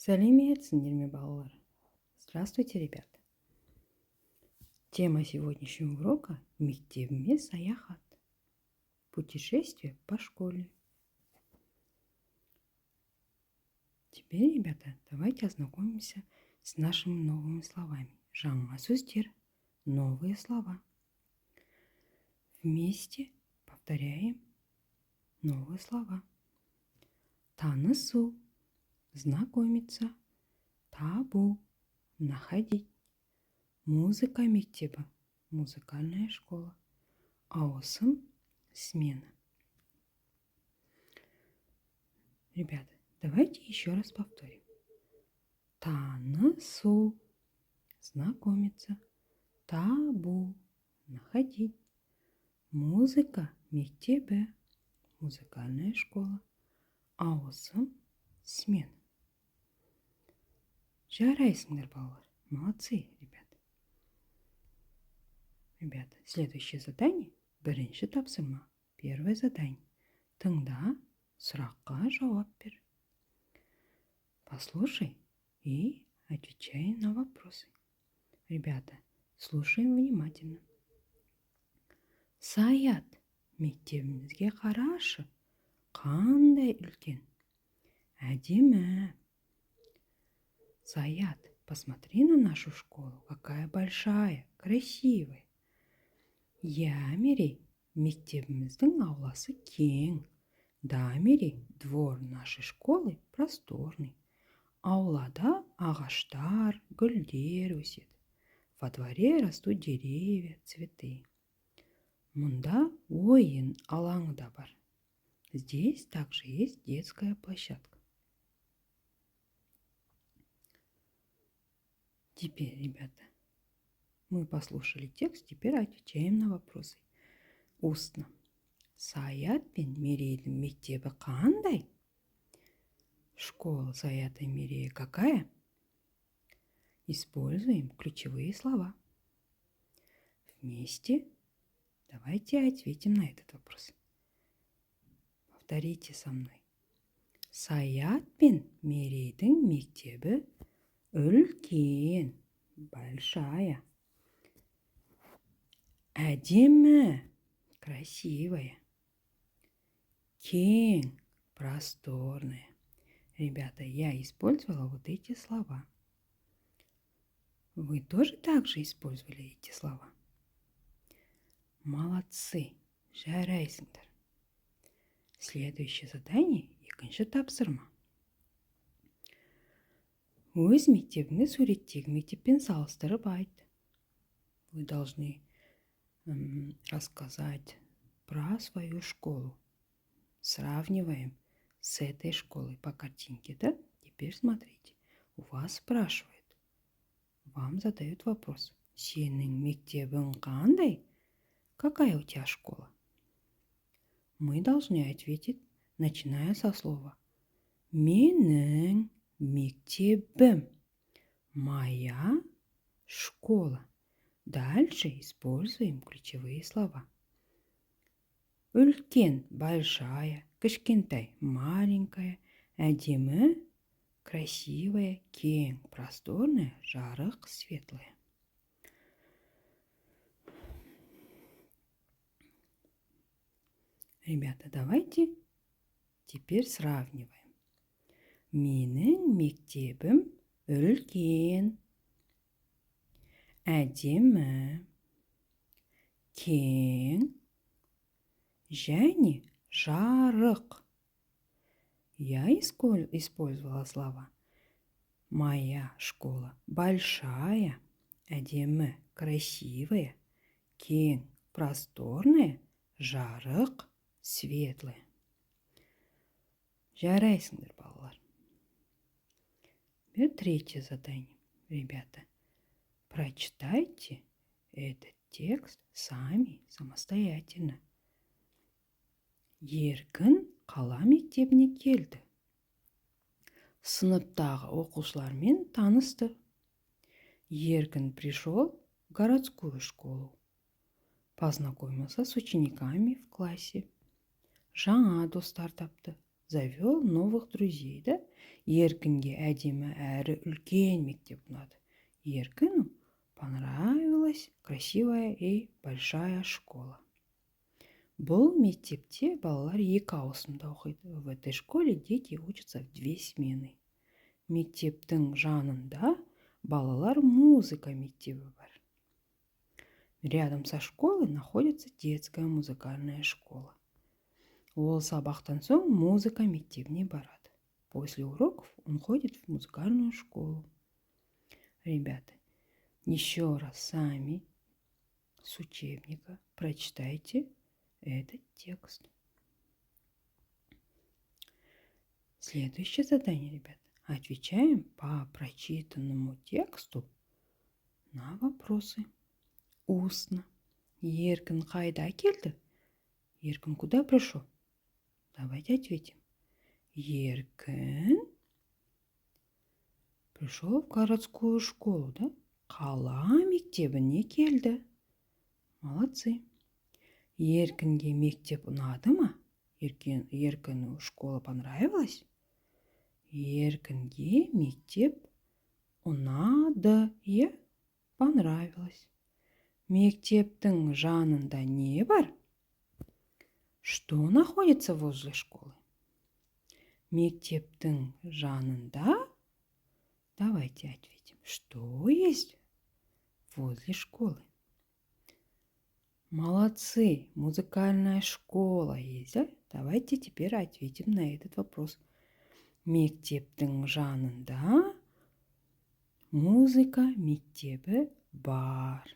Сәлеметсіңдер ме, балалар? Здравствуйте, ребята. Тема сегодняшнего урока – мектебіме саяхат. Путешествие по школе. Теперь, ребята, давайте ознакомимся с нашими новыми словами. Жаңа сөздер, новые слова. Вместе повторяем новые слова. Танысу, знакомиться, табу, находить. Музыка мектебі, музыкальная школа. Ауысым, смена. Ребята, давайте еще раз повторим. Танысу, знакомиться, табу, находить. Музыка мектебі, музыкальная школа. Ауысым, смена. Жарайсыңдар, балалар. Молодцы, ребята. Ребята, следующее задание. Бірінші тапсырма. Первое задание. Тыңда, сұраққа жауап бер. Послушай и отвечай на вопросы. Ребята, слушаем внимательно. Саят, мектебімізге қарашы. Қандай үлкен. Әдемі. Саят, посмотри на нашу школу. Какая большая, красивая. Я, Мерей, мектебіміздің ауласы кең. Да, Мерей, двор нашей школы просторный. Аулада ағаштар, гүлдер өседі. Во дворе растут деревья, цветы. Мұнда ойын алаңы да бар. Здесь также есть детская площадка. Теперь, ребята, мы послушали текст, теперь отвечаем на вопросы. Устно. Саят пен Мерейдің мектебі қандай? Школа Саята и Мерея какая? Используем ключевые слова. Вместе давайте ответим на этот вопрос. Повторите со мной. Саят пен Мерейдің мектебі үлкен, большая. Әдемі, красивая. Кең, просторная. Ребята, я использовала вот эти слова. Вы тоже так же использовали эти слова? Молодцы, жарайсыңдар. Следующее задание – екінші тапсырма. Өз мектебіңіз суреттегі мектеппен салыстырып айт. Вы должны рассказать про свою школу. Сравниваем с этой школой по картинке, да? Теперь смотрите. У вас спрашивают. Вам задают вопрос. Сенің мектебің қандай? Какая у тебя школа? Мы должны ответить, начиная со слова. Менің мектебім. Моя школа. Дальше используем ключевые слова. Үлкен, большая, кішкентай, маленькая, әдемі, красивая, кең, просторная, жарық, светлая. Ребята, давайте теперь сравниваем. Менің мектебім үлкен, әдемі, кең, және жарық. Я использовала слова. Моя школа большая, әдемі, красивая, кең, просторная, жарық, светлая. Жарайсыңдар, балалар. Теперь третье задание. Ребята, прочитайте этот текст сами, самостоятельно. Еркін қала мектебіне келді. Сыныптағы оқушылармен танысты. Еркін пришел в городскую школу. Познакомился с учениками в классе. Жаңа достар тапты. завел новых друзей, да? Еркінге әдемі әрі үлкен мектеп ұнады. Еркіну понравилась красивая и большая школа. Бұл мектепте балалар екі ауысымда оқиды. В этой школе дети учатся в 2 смены. Мектептің жанында балалар музыка мектебі бар. Рядом со школой находится детская музыкальная школа. Ол сабақтан соң музыка мектебіне барады. После уроков он ходит в музыкальную школу. Ребята, еще раз сами с учебника прочитайте этот текст. Следующее задание, ребят. Отвечаем по прочитанному тексту на вопросы. Устно. Еркін қайда келді? Еркін куда пришел? Давайте ответим. Еркін пришел в городскую школу, да? Қала мектебіне келді. Молодцы. Еркінге мектеп ұнады ма? Еркіну школа понравилась? Еркінге мектеп ұнады, е? Понравилось. Мектептің жанында не бар? Что находится возле школы? Мектептің жанында? Давайте ответим. Что есть возле школы? Молодцы, музыкальная школа есть, да? Давайте теперь ответим на этот вопрос. Мектептің жанында музыка мектебі бар.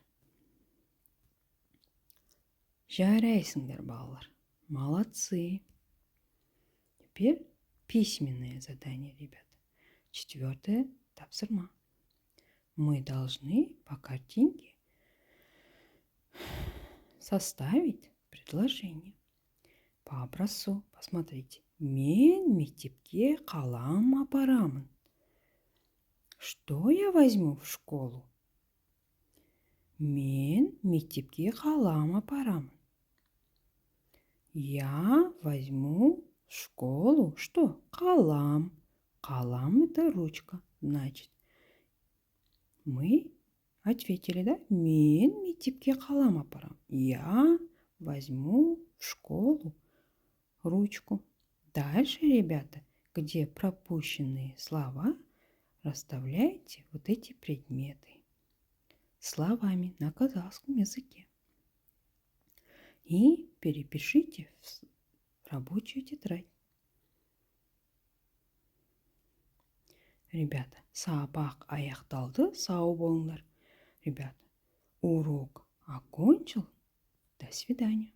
Жарайсыңдар, балалар. Молодцы. Теперь письменное задание, ребята. 4-е тапсырма. Мы должны по картинке составить предложение. По образцу посмотрите. Мен мектепке қалам апарамын. Что я возьму в школу? Мен мектепке қалам апарамын. Я возьму в школу что? Қалам. Қалам это ручка. Значит, мы ответили, да? Мен мектепке қалам апарамын. Я возьму в школу ручку. Дальше, ребята, где пропущенные слова, расставляйте вот эти предметы словами на казахском языке. И перепишите в рабочую тетрадь. Ребята, сабақ аяқталды, сау болыңдар. Ребята, урок окончил. До свидания.